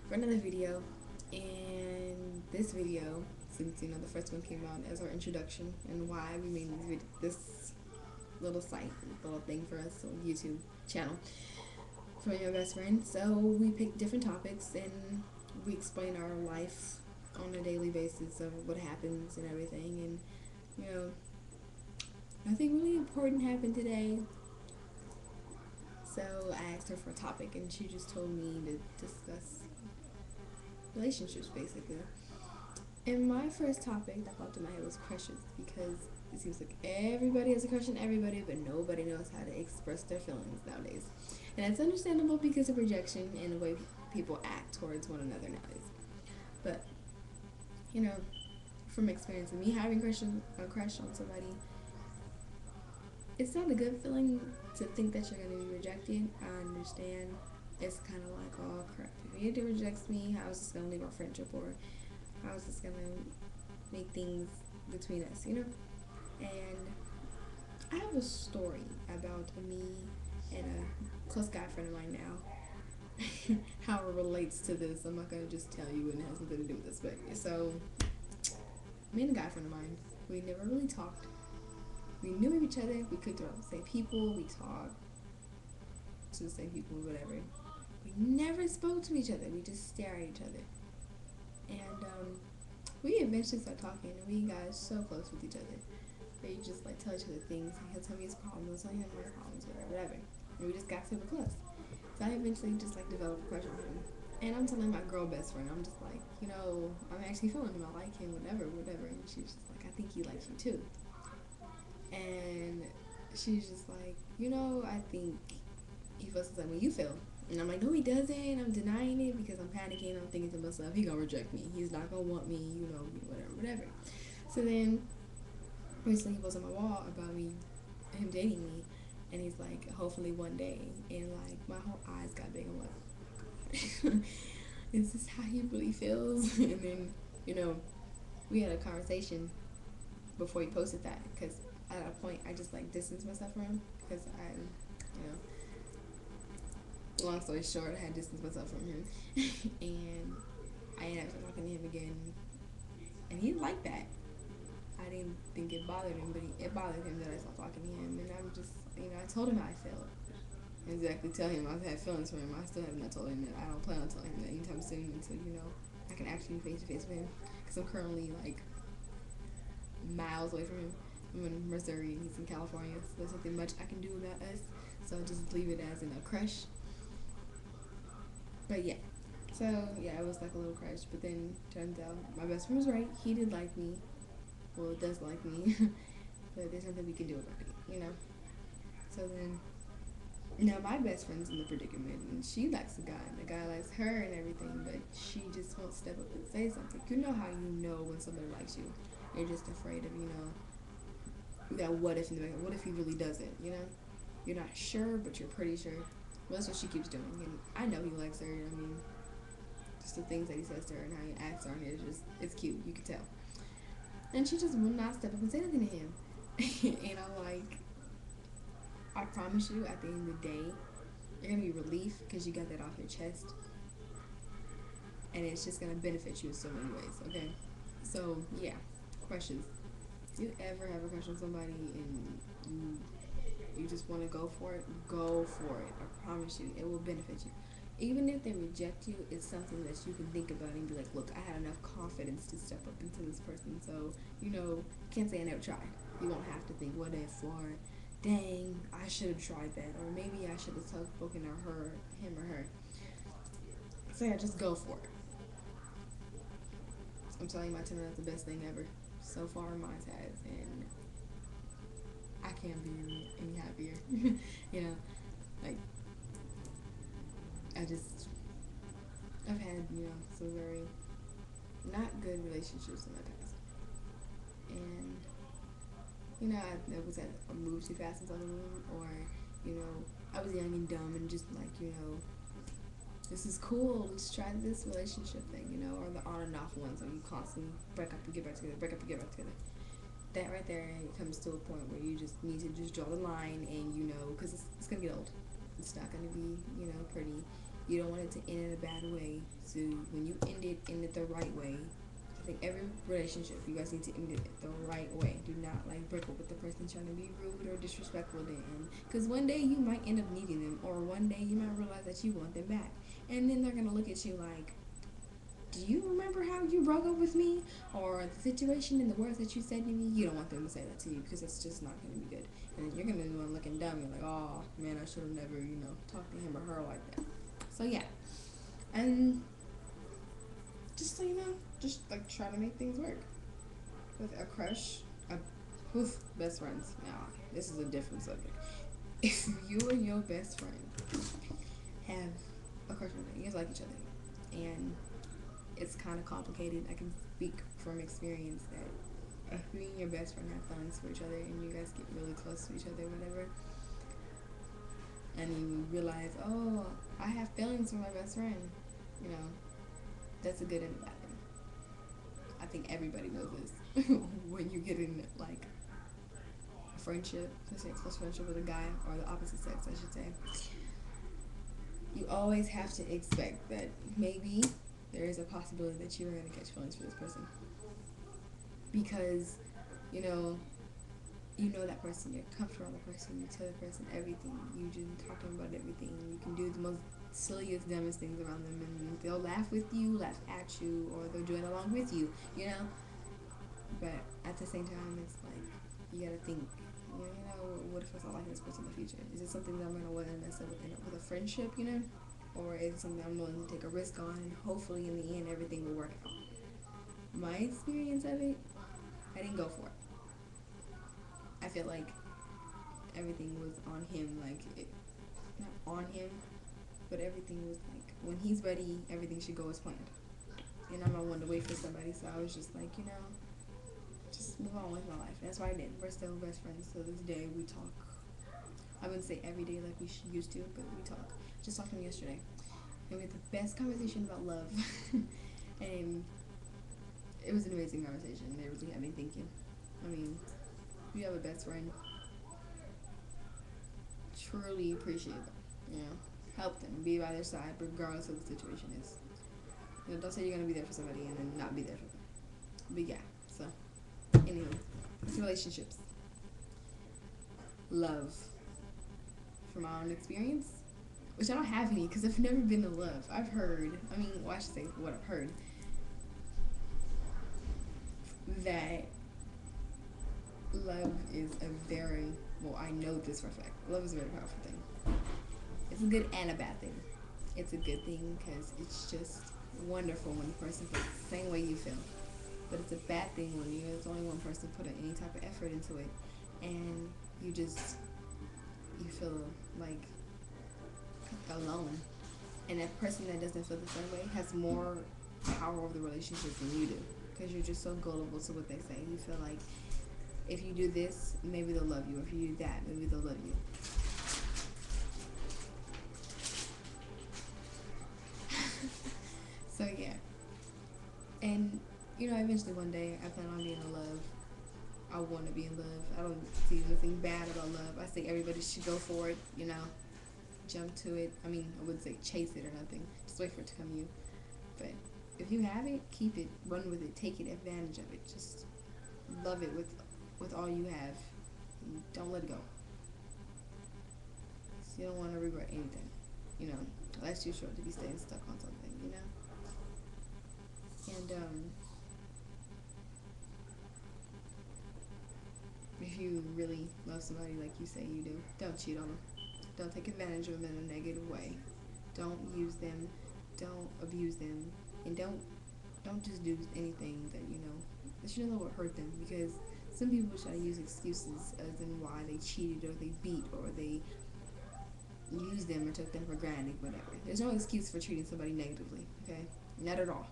for another video. And this video, since the first one came out as our introduction and why we made this little site, little thing for us on YouTube channel for your best friend. So we picked different topics and we explain our life on a daily basis of what happens and everything. And nothing really important happened today. So I asked her for a topic and she just told me to discuss relationships basically. And my first topic that popped in my head was crushes, because it seems like everybody has a crush on everybody, but nobody knows how to express their feelings nowadays. And that's understandable because of rejection and the way people act towards one another nowadays. But, from experience of me having a crush on somebody, it's not a good feeling to think that you're going to be rejected. I understand. It's kind of like, oh crap, if you rejects me, how is this going to leave our friendship, or how is this going to make things between us, And I have a story about me and a close guy friend of mine now. How it relates to this, I'm not going to just tell you, and it has nothing to do with this, but so me and a guy friend of mine, we never really talked. We knew of each other, we clicked around the same people, we talked to the same people, whatever. We never spoke to each other, we just stared at each other. And we eventually started talking, and we got so close with each other. They just tell each other things. He'll tell me his problems, I'll tell him my problems, whatever. And we just got super close. So I eventually just developed a crush on him. And I'm telling my girl best friend, I'm just like, I'm actually feeling him, I like him, whatever. And she's just like, I think he likes you too. And she's just like, I think he feels the same way you feel. And I'm like, no, he doesn't. I'm denying it because I'm panicking. I'm thinking to myself, he gonna reject me. He's not gonna want me, whatever. So then, recently he posted on my wall about him dating me. And he's like, hopefully one day. And my whole eyes got big. I'm like, oh my God. Is this how he really feels? And then, we had a conversation before he posted that, because at a point I just distanced myself from him because long story short, I had distanced myself from him. And I ended up talking to him again, and he liked that. I didn't think it bothered him, but it bothered him that I stopped talking to him. And I'm just, I told him how I felt. Exactly, tell him I've had feelings for him. I still have not told him that. I don't plan on telling him that anytime soon until I can actually face to face with him, because I'm currently miles away from him. I'm in Missouri and he's in California, so there's nothing much I can do about us. So I'll just leave it as in a crush. But yeah, so yeah, it was like a little crush. But then turns out my best friend was right. He did like me. Well, does like me. But there's nothing we can do about it. So then, now my best friend's in the predicament, and she likes the guy, and the guy likes her and everything, but she just won't step up and say something. You know how you know when somebody likes you. You're just afraid of, that what if in the back, what if he really doesn't, You're not sure, but you're pretty sure. Well, that's what she keeps doing, and I know he likes her. Just the things that he says to her and how he acts on it is it's cute, you can tell. And she just will not step up and say anything to him. And I'm like, I promise you, at the end of the day, you're gonna be relief because you got that off your chest, and it's just gonna benefit you in so many ways. Okay, so yeah, questions. Do you ever have a crush on somebody and you just want to go for it? Go for it. I promise you, it will benefit you. Even if they reject you, it's something that you can think about and be like, look, I had enough confidence to step up into this person, so can't say I never tried. You won't have to think what if, or dang, I should have tried that, or maybe I should have spoken to him or her. So yeah, just go for it. I'm telling you, my Tinder, that's the best thing ever. So far, mine has, and I can't be any happier. I've had, some very not good relationships in my past. And, I was at a move too fast in something, or, I was young and dumb and just this is cool, let's try this relationship thing, or the on and off ones where you constantly break up and get back together, break up and get back together. That right there comes to a point where you just need to just draw the line, and because it's gonna get old. It's not gonna be pretty, You don't want it to end in a bad way. So when you end it the right way. I think every relationship, you guys need to end it the right way. Do not like break up with the person trying to be rude or disrespectful to them. Because one day you might end up needing them, or one day you might realize that you want them back, and then they're gonna look at you like, do you remember how you broke up with me, or the situation and the words that you said to me? You don't want them to say that to you because it's just not going to be good, and then you're going to be the one looking dumb. You're like, oh man, I should have never, talked to him or her like that. So yeah, and just so you know, just like try to make things work with a crush, best friends. Now this is a different subject. If you and your best friend have a crush on you guys like each other, and it's kind of complicated. I can speak from experience that if you and your best friend have feelings for each other and you guys get really close to each other, whatever, and you realize, oh, I have feelings for my best friend, that's a good and a bad thing. I think everybody knows this. When you get in like a friendship, let's say a close friendship with a guy or the opposite sex, I should say, you always have to expect that maybe there is a possibility that you're going to catch feelings for this person, because you know that person, you're comfortable with the person, you tell the person everything, you just talk to them about everything, you can do the most silliest, dumbest things around them, and they'll laugh with you, laugh at you, or they'll do it along with you, but at the same time, it's like, you gotta think, what if I like this person in the future? Is it something that I'm gonna want to mess up with a friendship, or is it something I'm willing to take a risk on, and hopefully in the end everything will work out? My experience of it, I didn't go for it. I feel like everything was on him, not on him, but everything was like, when he's ready, everything should go as planned. And I'm not one to wait for somebody, so I was just like, just move on with my life. That's what I did. We're still best friends to this day. We talk. I wouldn't say every day like we used to, but we talk. Just talked to him yesterday, and we had the best conversation about love. And it was an amazing conversation. It really had me thinking. I mean, if you have a best friend, truly appreciate them. Help them, be by their side, regardless of the situation is. Don't say you're gonna be there for somebody and then not be there for them. But yeah, so anywho, relationships, love. From my own experience, which I don't have any because I've never been in love. I've heard. I should say what I've heard, that love is a very, I know this for a fact. Love is a very powerful thing. It's a good and a bad thing. It's a good thing because it's just wonderful when the person feels the same way you feel. But it's a bad thing when there's only one person putting any type of effort into it, and you feel like alone. And that person that doesn't feel the same way has more power over the relationship than you do, because you're just so gullible to what they say. You feel like if you do this, maybe they'll love you. If you do that, maybe they'll love you. So yeah. And eventually one day I plan on being in love. I want to be in love. I don't see anything bad about love. I say everybody should go for it, jump to it. I wouldn't say chase it or nothing. Just wait for it to come to you. But if you have it, keep it, run with it, take advantage of it. Just love it with all you have. Don't let it go. So you don't want to regret anything. Life's too short to be staying stuck on something, And if you really love somebody like you say you do, don't cheat on them. Don't take advantage of them in a negative way. Don't use them. Don't abuse them. And don't just do anything that you know will hurt them, because some people try to use excuses as in why they cheated or they beat or they used them or took them for granted, whatever. There's no excuse for treating somebody negatively, okay? Not at all.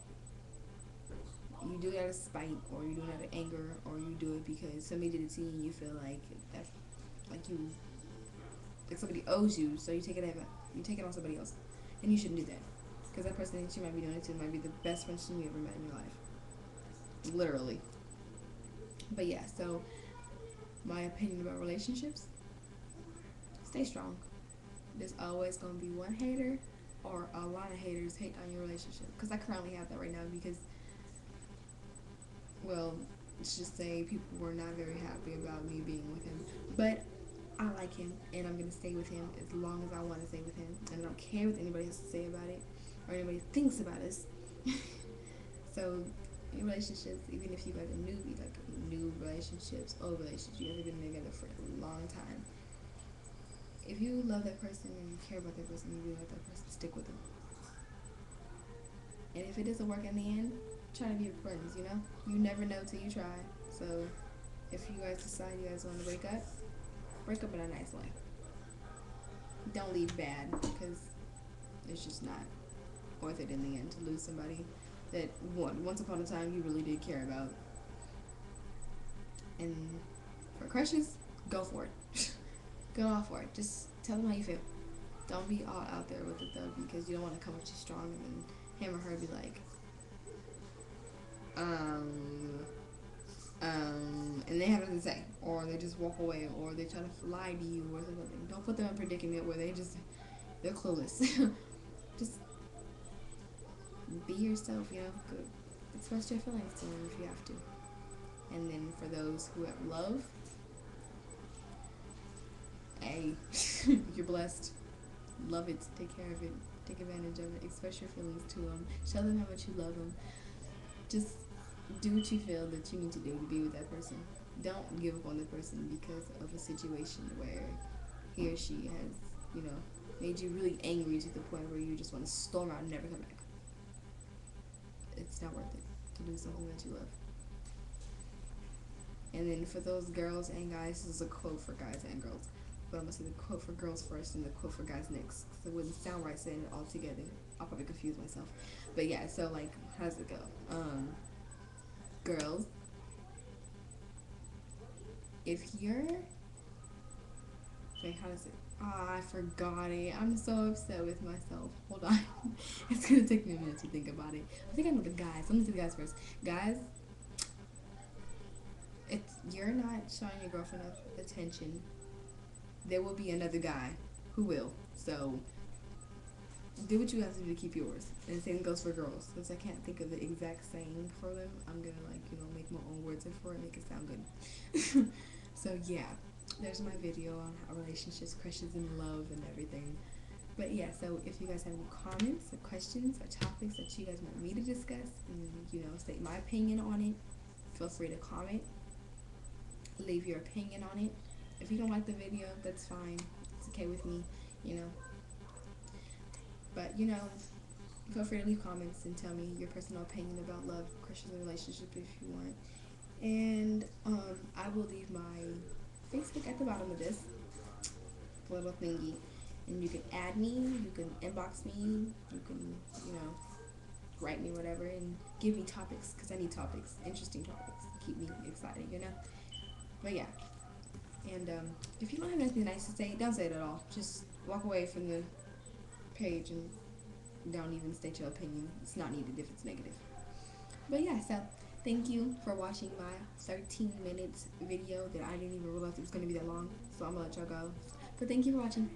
You do it out of spite, or you do it out of anger, or you do it because somebody did it to you and you feel like that's like somebody owes you, so you take it on somebody else, and you shouldn't do that, because that person that you might be doing it to might be the best person you ever met in your life, literally. But yeah, so my opinion about relationships: stay strong. There's always gonna be one hater or a lot of haters hate on your relationship. Because I currently have that right now because, well, let's just say people were not very happy about me being with him. But I like him and I'm going to stay with him as long as I want to stay with him. And I don't care what anybody has to say about it or anybody thinks about us. So, in relationships, even if you guys are newbie, like new relationships, old relationships, you guys have been together for a long time. If you love that person and you care about that person, you really like that person, stick with them. And if it doesn't work in the end, try to be friends, you know? You never know till you try. So, if you guys decide you guys want to break up in a nice way. Don't leave bad because it's just not worth it in the end to lose somebody that once upon a time you really did care about. And for crushes, go for it. Go all for it. Just tell them how you feel. Don't be all out there with it though, because you don't want to come up too strong and then him or her be like, and they have nothing to say, or they just walk away, or they try to lie to you or something. Don't put them in a predicament where they're clueless. Just be yourself, you know. Good. Express your feelings to them if you have to. And then for those who have love, hey, you're blessed. Love it. Take care of it. Take advantage of it. Express your feelings to them. Show them how much you love them. Just do what you feel that you need to do to be with that person. Don't give up on the person because of a situation where he or she has, you know, made you really angry to the point where you just want to storm out and never come back. It's not worth it to lose something that you love. And then for those girls and guys, this is a quote for guys and girls. But I'm going to say the quote for girls first and the quote for guys next. Because it wouldn't sound right saying it all together. I'll probably confuse myself. But yeah, so like, how does it go? Girls, if you're... Wait, how does it... I forgot it. I'm so upset with myself. Hold on. It's going to take me a minute to think about it. I think I know the guys. Let me do the guys first. Guys, if you're not showing your girlfriend enough attention, there will be another guy who will. So do what you have to do to keep yours. And the same goes for girls. Since I can't think of the exact saying for them, I'm gonna make my own words in for it, make it sound good. So yeah, there's my video on how relationships, crushes, and love and everything. But yeah, so if you guys have any comments or questions or topics that you guys want me to discuss and state my opinion on it, feel free to comment. Leave your opinion on it. If you don't like the video, that's fine. It's okay with me, But, feel free to leave comments and tell me your personal opinion about love, crushes, and relationships if you want. And I will leave my Facebook at the bottom of this little thingy. And you can add me, you can inbox me, you can, write me whatever and give me topics, because I need topics, interesting topics to keep me excited, But yeah. And if you don't have anything nice to say, don't say it at all. Just walk away from the page and don't even state your opinion. It's not needed if it's negative. But yeah, so thank you for watching my 13 minutes video that I didn't even realize it was going to be that long. So I'm going to let y'all go. But thank you for watching.